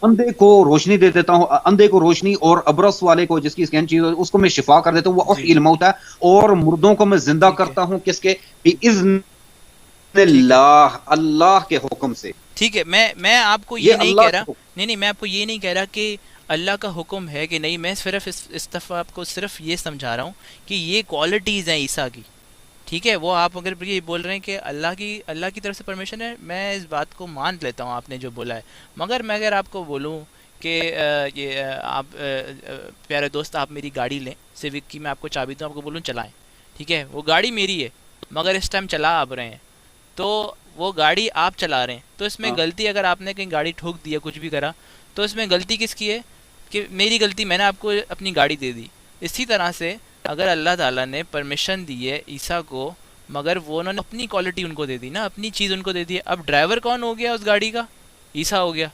اندھے کو روشنی دے دیتا ہوں, اندھے کو روشنی, اور ابرص والے کو جس کی اسکین چیز اس کو میں شفا کر دیتا ہوں. وہ احیی الموتى, اور مردوں کو میں زندہ کرتا ہوں کس کے؟ باذن اللہ, اللہ کے حکم سے. ٹھیک ہے, میں آپ کو یہ نہیں کہہ رہا, نہیں میں آپ کو یہ نہیں کہہ رہا کہ اللہ کا حکم ہے کہ نہیں, میں صرف اس دفعہ آپ کو صرف یہ سمجھا رہا ہوں کہ یہ کوالٹیز ہیں عیسیٰ کی. ٹھیک ہے, وہ آپ اگر یہ بول رہے ہیں کہ اللہ کی طرف سے پرمیشن ہے, میں اس بات کو مان لیتا ہوں آپ نے جو بولا ہے. مگر میں اگر آپ کو بولوں کہ یہ آپ پیارے دوست آپ میری گاڑی لیں سیوک کی, میں آپ کو چابی دوں, آپ کو بولوں چلائیں, ٹھیک ہے, وہ گاڑی میری ہے مگر اس ٹائم چلا آپ رہے ہیں, تو وہ گاڑی آپ چلا رہے ہیں, تو اس میں غلطی اگر آپ نے کہیں گاڑی ٹھوک دی ہے کچھ بھی کرا, تو اس میں غلطی کس کی ہے؟ کہ میری غلطی, میں نے آپ کو اپنی گاڑی دے دی. اسی طرح سے اگر اللہ تعالیٰ نے پرمیشن دی ہے عیسیٰ کو, مگر وہ انہوں نے اپنی کوالٹی ان کو دے دی نا, اپنی چیز ان کو دے دی ہے. اب ڈرائیور کون ہو گیا اس گاڑی کا؟ عیسیٰ ہو گیا.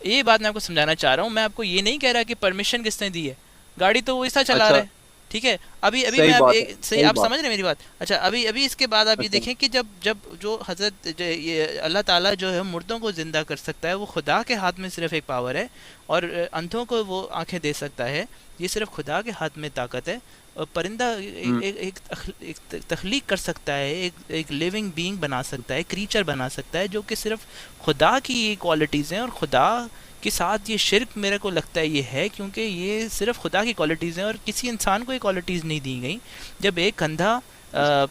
یہ بات میں آپ کو سمجھانا چاہ رہا ہوں. میں آپ کو یہ نہیں کہہ رہا کہ پرمیشن کس نے دی ہے, گاڑی تو وہ عیسیٰ چلا رہا ہے. ٹھیک ہے, ابھی میں صحیح آپ سمجھ رہے ہیں میری بات. اچھا ابھی اس کے بعد آپ یہ دیکھیں کہ جب جو حضرت اللہ تعالیٰ جو ہے مردوں کو زندہ کر سکتا ہے, وہ خدا کے ہاتھ میں صرف ایک پاور ہے, اور اندھوں کو وہ آنکھیں دے سکتا ہے, یہ صرف خدا کے ہاتھ میں طاقت ہے. اور پرندہ ایک تخلیق کر سکتا ہے, ایک لیونگ بینگ بنا سکتا ہے, کریچر بنا سکتا ہے, جو کہ صرف خدا کی یہ کوالٹیز ہیں. اور خدا کے ساتھ یہ شرک میرے کو لگتا ہے یہ ہے, کیونکہ یہ صرف خدا کی کوالٹیز ہیں اور کسی انسان کو یہ کوالٹیز نہیں دی گئیں. جب ایک اندھا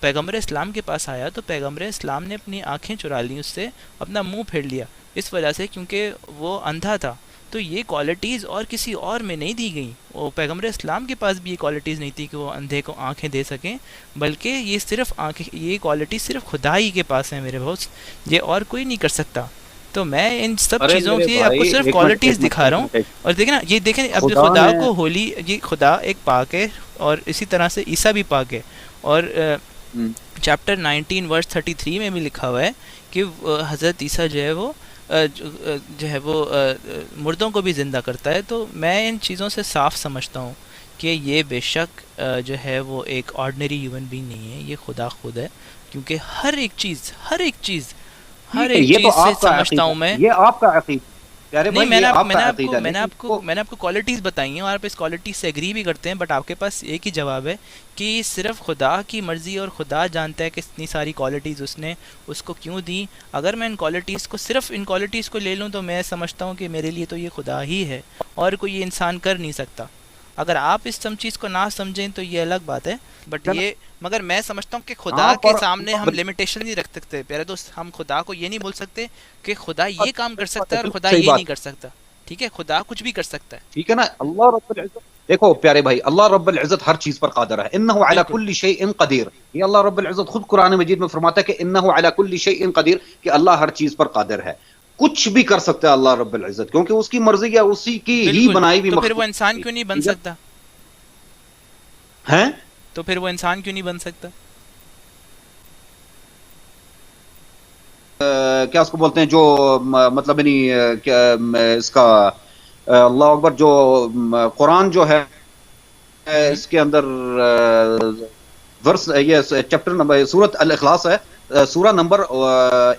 پیغمبر اسلام کے پاس آیا تو پیغمبر اسلام نے اپنی آنکھیں چرا لیں اس سے, اپنا منہ پھیر لیا, اس وجہ سے کیونکہ وہ اندھا تھا. تو یہ کوالٹیز اور کسی اور میں نہیں دی گئیں. وہ پیغمبر اسلام کے پاس بھی یہ کوالٹیز نہیں تھی کہ وہ اندھے کو آنکھیں دے سکیں, بلکہ یہ صرف یہ کوالٹی صرف خدا ہی کے پاس ہے میرے دوست, یہ اور کوئی نہیں کر سکتا. تو میں ان سب چیزوں سے آپ کو صرف کوالٹیز دکھا رہا ہوں. اور دیکھیں نا, یہ دیکھیں اب خدا کو ہولی, یہ خدا ایک پاک ہے, اور اسی طرح سے عیسیٰ بھی پاک ہے. اور چیپٹر 19 ورس 33 میں بھی لکھا ہوا ہے کہ حضرت عیسیٰ جو ہے وہ مردوں کو بھی زندہ کرتا ہے. تو میں ان چیزوں سے صاف سمجھتا ہوں کہ یہ بے شک جو ہے وہ ایک آرڈنری ہیومن بینگ نہیں ہے, یہ خدا خود ہے. کیونکہ ہر ایک چیز سے سمجھتا ہوں میں. یہ آپ کا عقیدہ نہیں, میں نے آپ کو کوالٹیز بتائی ہیں, اور آپ اس کوالٹیز سے ایگری بھی کرتے ہیں, بٹ آپ کے پاس ایک ہی جواب ہے کہ صرف خدا کی مرضی, اور خدا جانتا ہے کہ اتنی ساری کوالٹیز اس نے اس کو کیوں دی. اگر میں صرف ان کوالٹیز کو لے لوں تو میں سمجھتا ہوں کہ میرے لیے تو یہ خدا ہی ہے, اور کوئی یہ انسان کر نہیں سکتا. اگر آپ اس سم چیز کو نہ سمجھیں تو یہ الگ بات ہے، بٹ یہ مگر میں سمجھتا ہوں کہ خدا کے سامنے ہم لمیٹیشن نہیں رکھ سکتے پیارے دوست. ہم خدا کو یہ نہیں بول سکتے کہ خدا یہ کام کر سکتا ہے اور خدا یہ نہیں کر سکتا. ٹھیک ہے، خدا کچھ بھی کر سکتا ہے. ٹھیک ہے نا. اللہ رب العزت، دیکھو پیارے بھائی، اللہ رب العزت ہر چیز پر قادر ہے. انہ علی کل شیء قدیر. یہ اللہ رب العزت خود قرآن مجید میں فرماتا ہے کہ انہ علی کل شیء قدیر، کہ اللہ ہر چیز پر قادر ہے، کچھ بھی کر سکتا ہے اللہ رب العزت، کیونکہ اس کی مرضی ہے، اسی کی ہی بنائی ہوئی. تو پھر وہ انسان کیوں نہیں بن سکتا ہے؟ تو پھر وہ انسان کیوں نہیں بن سکتا؟ کیا اس کو بولتے ہیں، جو مطلب اس کا اللہ اکبر، جو قرآن جو ہے اس کے اندر ورس، یہ چیپٹر نمبر سورۃ الاخلاص ہے، سورہ نمبر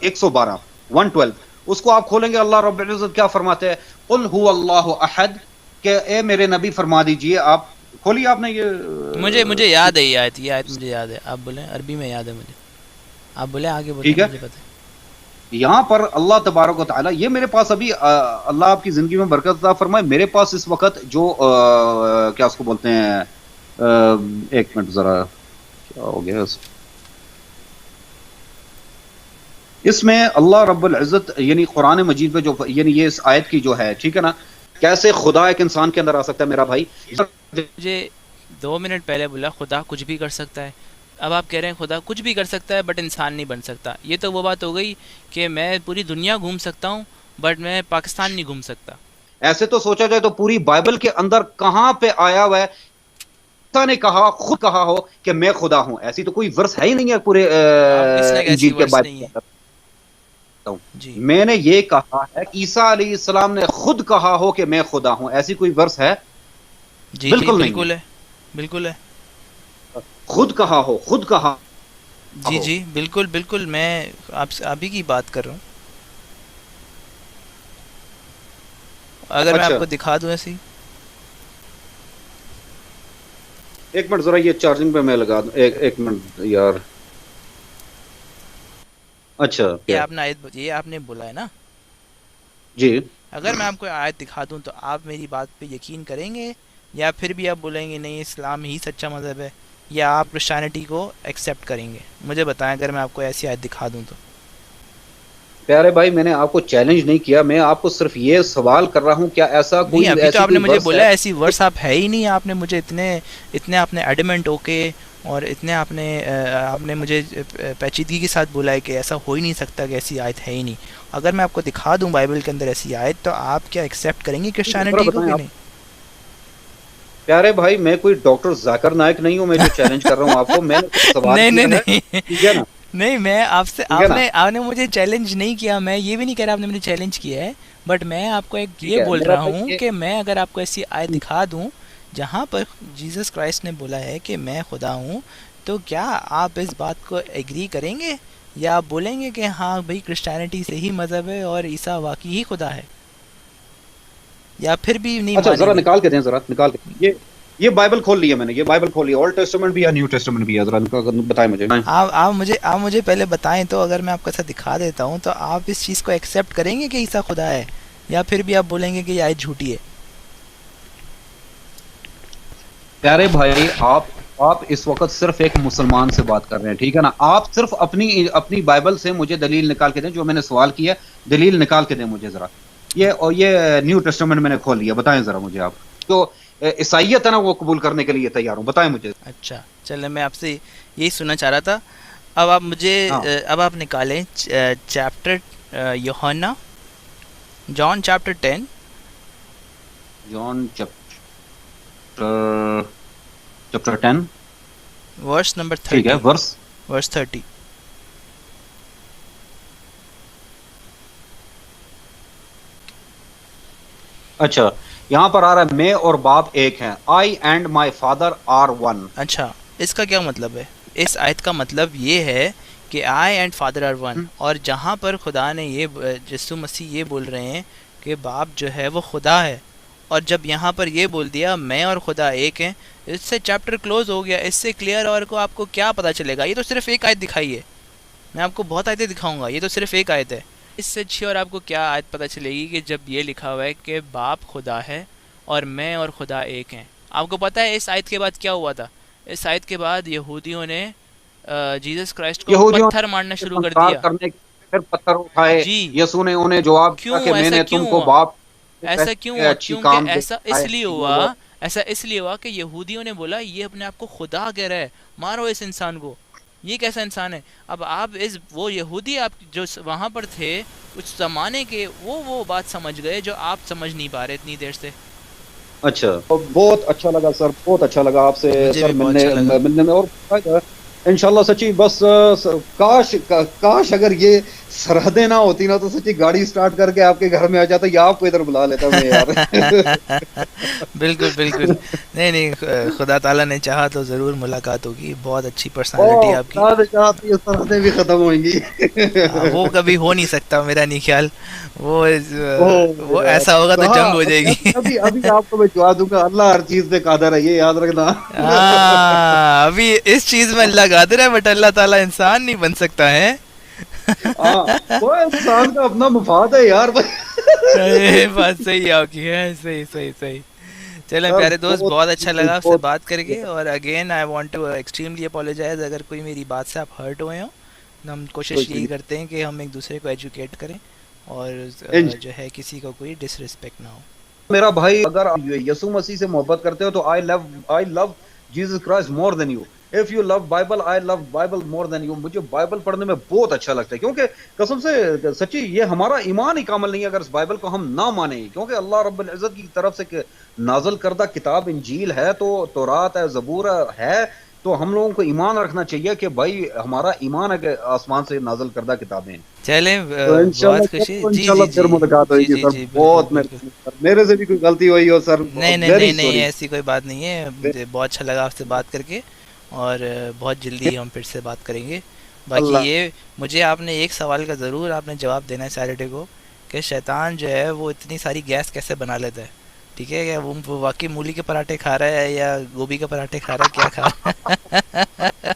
112 112، اس کو آپ کھولیں گے اللہ رب العزت کیا فرماتے ہیں، قل هو اللہ احد، کہ اے میرے نبی فرما دیجئے. آپ کھولیے، آپ نے یہ مجھے یاد ہے، یہ آیت مجھے یاد ہے. آپ بولیں، عربی میں یاد ہے مجھے، آپ بولیں آگے بولیں. ٹھیک ہے، مجھے پتہ ہے یہاں پر اللہ تبارک و تعالیٰ، یہ میرے پاس ابھی اللہ آپ کی زندگی میں برکت عطا فرمائے، میرے پاس اس وقت جو کیا اس کو بولتے ہیں، ایک منٹ ذرا، کیا ہو گیا اس میں اللہ رب العزت یعنی قرآن مجید میں جو یعنی یہ اس آیت کی جو ہے، ٹھیک ہے نا، کیسے خدا ایک انسان کے اندر آ سکتا ہے میرا بھائی. مجھے 2 منٹ پہلے بولا خدا کچھ بھی کر سکتا ہے، اب آپ کہہ رہے ہیں خدا کچھ بھی کر سکتا ہے بٹ انسان نہیں بن سکتا. یہ تو وہ بات ہو گئی کہ میں پوری دنیا گھوم سکتا ہوں بٹ میں پاکستان نہیں گھوم سکتا. ایسے تو سوچا جائے تو پوری بائبل کے اندر کہاں پہ آیا ہوا ہے نے کہا، خود کہا ہو کہ میں خدا ہوں؟ ایسی تو کوئی ورس ہے ہی نہیں ہے پورے انجیل کے بائبل کے اندر. میں نے یہ کہا ہے کہ عیسیٰ علیہ السلام نے خود کہا ہو کہ میں خدا ہوں، ایسی کوئی ورس ہے؟ جی بالکل نہیں، بالکل ہے، بالکل ہے، خود کہا ہو، خود کہا. جی جی بالکل بالکل، میں آپ سے ابھی کی بات کر رہا ہوں. اگر میں آپ کو دکھا دوں ایسی، ایک منٹ ذرا یہ چارجنگ پہ میں لگا دوں، ایک منٹ یار. اچھا، یہ آپ نے بولا ہے نا جی. اگر میں آپ کو آیت دکھا دوں تو آپ میری بات پہ یقین کریں گے، یا پھر بھی آپ بولیں گے نہیں اسلام ہی سچا مذہب ہے، یا آپ کرسچینٹی کو ایکسیپٹ کریں گے؟ مجھے بتائیں اگر میں آپ کو ایسی آیت دکھا دوں تو. پیارے بھائی، میں نے آپ کو چیلنج نہیں کیا، میں آپ کو صرف یہ سوال کر رہا ہوں کیا ایسا کوئی، ابھی تو آپ نے مجھے بولا ایسی ورس آپ ہے ہی نہیں. آپ نے مجھے اتنے آپ نے ایڈمنٹ ہو کے اور اتنے آپ نے مجھے پیچیدگی کے ساتھ بولا ہے کہ ایسا ہو ہی نہیں سکتا کہ ایسی آیت ہے ہی نہیں. اگر میں آپ کو دکھا دوں بائبل کے اندر ایسی آیت تو آپ کیا ایکسیپٹ کریں گے کرسچینٹی کو کہ نہیں؟ پیارے بھائی، میں کوئی ڈاکٹر ذاکر نائک نہیں ہوں میں جو چیلنج کر رہا ہوں آپ کو. میں سوال نہیں میں آپ سے، آپ نے مجھے چیلنج نہیں کیا، میں یہ بھی نہیں کہہ رہا آپ نے مجھے چیلنج کیا ہے، بٹ میں آپ کو ایک یہ بول رہا ہوں کہ میں اگر آپ کو ایسی آیت دکھا دوں جہاں پر جیسس کرائسٹ نے بولا ہے کہ میں خدا ہوں، تو کیا آپ اس بات کو ایگری کریں گے، یا آپ بولیں گے کہ ہاں بھائی کرسچینٹی سے ہی مذہب ہے اور عیسیٰ واقعی ہی خدا ہے، یا پھر بھی نہیں؟ اچھا ذرا نکال کے دیں، ذرا نکال کے. یہ بائبل کھول لی ہے میں نے، یہ بائبل کھول لی ہے، اولڈ ٹیسٹمنٹ بھی ہے، نیو ٹیسٹمنٹ بھی ہے. ذرا بتائیں مجھے. آپ مجھے پہلے بتائیں تو اگر میں آپ کو ایسا دکھا دیتا ہوں تو آپ اس چیز کو ایکسیپٹ کریں گے کہ عیسیٰ خدا ہے، یا پھر بھی آپ بولیں گے کہ یہ آیت جھوٹی ہے؟ پیارے بھائی، آپ اس وقت صرف ایک مسلمان سے بات کر رہے ہیں، ٹھیک ہے نا. آپ صرف اپنی بائبل سے مجھے دلیل نکال کے دیں، جو میں نے سوال کیا دلیل نکال کے دیں مجھے ذرا. یہ نیو ٹیسٹمنٹ میں نے کھول لیا، بتائیں ذرا مجھے. آپ جو عیسائیت ہے نا وہ قبول کرنے کے لیے تیار ہوں، بتائیں مجھے. اچھا چلیں، میں آپ سے یہی سننا چاہ رہا تھا. اب آپ مجھے اب آپ نکالیں چیپٹر یوحنا، John chapter 10، John chapter 10 verse number 30. ٹھیک ہے، ورس 30. اچھا یہاں پر آ رہا ہے میں اور باپ ایک ہیں. I and my father are one. اچھا اس کا کیا مطلب ہے؟ اس آیت کا مطلب یہ ہے کہ I and father are one. اور جہاں پر خدا نے یسوع مسیح یہ بول رہے ہیں کہ باپ جو ہے وہ خدا ہے، اور جب یہاں پر یہ بول دیا میں اور خدا ایک ہیں، اس سے چیپٹر کلوز ہو گیا. اس سے کلیئر اور کو آپ کو کیا پتہ چلے گا؟ یہ تو صرف ایک آیت دکھائی ہے، میں آپ کو بہت آیتیں دکھاؤں گا، یہ تو صرف ایک آیت ہے. اس سے اچھی اور آپ کو کیا آیت پتہ چلے گی کہ جب یہ لکھا ہوا ہے کہ باپ خدا ہے اور میں اور خدا ایک ہیں. آپ کو پتہ ہے اس آیت کے بعد کیا ہوا تھا؟ اس آیت کے بعد یہودیوں نے جیسس کرائسٹ کو پتھر مارنا شروع کر دیا، پھر پتھر اٹھائے. جی یسوع نے انہیں جواب دیا کہ میں نے تم کو باپ ایسا کیوں ہوا؟ کیونکہ ایسا اس لیے ہوا کہ یہودیوں نے بولا یہ اپنے آپ کو خدا کہہ رہا ہے، مارو اس انسان کو، یہ کیسا انسان ہے؟ اب آپ وہ یہودی آپ جو وہاں پر تھے اس زمانے کے، وہ بات سمجھ گئے جو آپ سمجھ نہیں پا رہے اتنی دیر سے. اچھا، بہت اچھا لگا سر، بہت اچھا لگا آپ سے سر ملنے میں. اور انشاءاللہ سچی بس کاش اگر یہ سرحدیں نہ ہوتی نا تو سچی گاڑی سٹارٹ کر کے آپ کے گھر میں آ جاتا یا آپ کو ادھر بلا لیتا میں یار. بالکل بالکل، نہیں خدا تعالیٰ نے چاہا تو ضرور ملاقات ہوگی. بہت اچھی پرسنالٹی آپ کی. سرحدیں بھی ختم ہوئیں گی وہ کبھی ہو نہیں سکتا میرا نہیں خیال. وہ ایسا ہوگا تو جنگ ہو جائے گی. ابھی آپ کو میں دعا دوں گا، اللہ ہر چیز پہ قادر ہے، یہ یاد رکھنا. ابھی اس چیز میں اللہ قادر ہے، بٹ اللہ تعالیٰ انسان نہیں بن سکتا ہے. وہ انسان کا اپنا مفاد ہے یار. بات صحیح آپ کی ہے، صحیح. چلیں پیارے دوست، بہت اچھا لگا آپ سے بات کر کے. اور again I want to extremely apologise اگر کوئی میری بات سے آپ ہرٹ ہوئے ہوں. ہم کوشش یہی کرتے ہیں کہ ہم ایک دوسرے کو ایجوکیٹ کریں اور جو ہے کسی کو کوئی ڈس رسپیکٹ نہ ہو. میرا بھائی اگر آپ یسوع مسیح سے محبت کرتے ہو تو I love Jesus Christ more than you. If you love Bible, I love Bible more than you. مجھے بائبل پڑھنے میں بہت اچھا لگتا ہے، کیونکہ قسم سے سچی یہ ہمارا ایمان ہی کامل نہیں ہے اگر اس بائبل کو ہم نہ مانیں. کیونکہ اللہ رب العزت کی طرف سے نازل کردہ کتاب انجیل ہے، تو تورات ہے، زبور ہے، تو ہم لوگوں کو ایمان رکھنا چاہیے کہ بھائی ہمارا ایمان ہے کہ آسمان سے نازل کردہ کتابیں ہیں. چلیں بہت خوشی. انشاءاللہ پھر ملاقات ہوئے گی سر. بہت میرے سے بھی کوئی غلطی ہوئی ہو سر، نہیں ایسی کوئی بات نہیں ہے. مجھے بہت اچھا لگا آپ سے بات کر کے اور بہت جلدی ہم پھر سے بات کریں گے. باقی یہ مجھے آپ نے ایک سوال کا ضرور آپ نے جواب دینا ہے سیٹرڈے کو کہ شیطان جو ہے وہ اتنی ساری گیس کیسے بنا لیتا ہے. ٹھیک ہے، کیا وہ واقعی مولی کے پراٹھے کھا رہا ہے یا گوبھی کے پراٹھے کھا رہا ہے، کیا کھا رہا ہے؟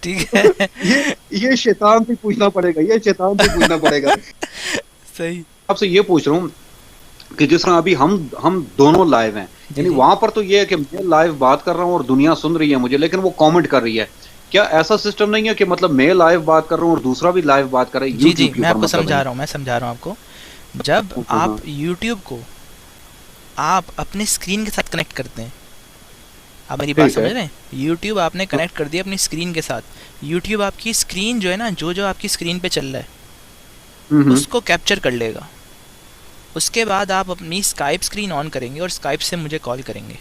ٹھیک ہے، یہ شیطان سے پوچھنا پڑے گا. صحیح. آپ سے یہ پوچھ رہا ہوں کہ جس طرح ابھی ہم دونوں لائیو ہیں، یعنی وہاں پر تو یہ ہے کہ میں لائیو بات کر رہا ہوں اور دنیا سن رہی ہے مجھے، لیکن وہ کامنٹ کر رہی ہے. کیا ایسا سسٹم نہیں ہے کہ مطلب میں لائیو بات کر رہا ہوں اور دوسرا بھی لائیو بات کر رہا ہے؟ جی میں آپ کو سمجھا رہا ہوں آپ کو. جب آپ یوٹیوب کو آپ اپنے اسکرین کے ساتھ کنیکٹ کرتے ہیں، آپ میری بات سمجھ رہے ہیں؟ یوٹیوب آپ نے کنیکٹ کر دیا اپنی اسکرین کے ساتھ. یوٹیوب آپ کی اسکرین جو ہے نا، جو آپ کی اسکرین پہ چل رہا ہے اس کو کیپچر کر لے گا. اس کے بعد آپ اپنی اسکائپ اسکرین آن کریں گے اور اسکائپ سے مجھے کال کریں گے.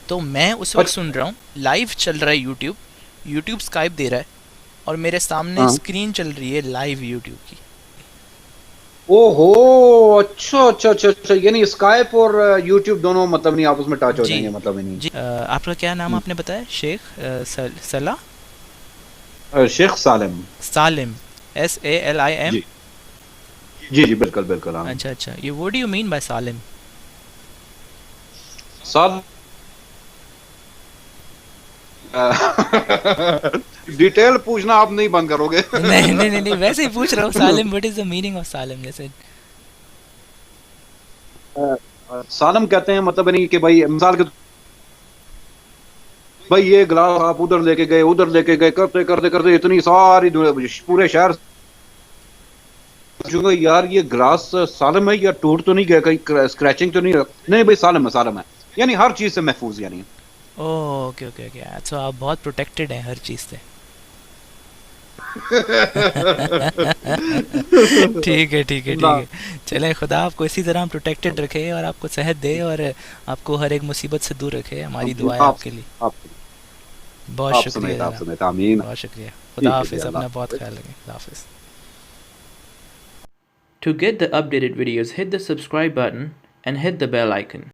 تو میں اس وقت سن رہا ہوں، لائیو چل رہا ہے یوٹیوب اسکائپ دے رہا ہے اور میرے سامنے اسکرین چل رہی ہے لائیو یوٹیوب کی. اوہو، اچھا، یعنی اسکائپ اور یوٹیوب دونوں مطلب نہیں آپس میں ٹچ ہو جائیں گے مطلب نہیں. جی آپ کا کیا نام آپ نے بتایا؟ شیخ شیخ سالم SALIM. جی بالکل. اچھا، یہ what do you mean by سالم؟ ڈیٹیل پوچھنا آپ نہیں بند کرو گے؟ نہیں ویسے ہی پوچھ رہا ہوں. سالم what is the meaning of سالم؟ جیسے سالم کہتے ہیں مطلب نہیں کہ بھائی مثال کے بھائی یہ گلاس آپ ادھر لے کے گئے کرتے اتنی ساری پورے شہر یار یہ گلاس سالم ہے یا ٹوٹ تو نہیں گیا، کہیں اسکریچنگ تو نہیں بھائی سالم ہے، یعنی ہر چیز سے محفوظ. یعنی اوکے تو آپ بہت پروٹیکٹڈ ہیں ہر چیز سے. ٹھیک ہے. چلیں خدا آپ کو اسی طرح پروٹیکٹڈ رکھے اور آپ کو صحت دے اور آپ کو ہر ایک مصیبت سے دور رکھے. ہماری دعا ہے آپ کے لیے. بہت شکریہ. خدا حافظ. اپنا بہت خیال رکھیں. خدا حافظ. To get the updated videos, hit the subscribe button and hit the bell icon.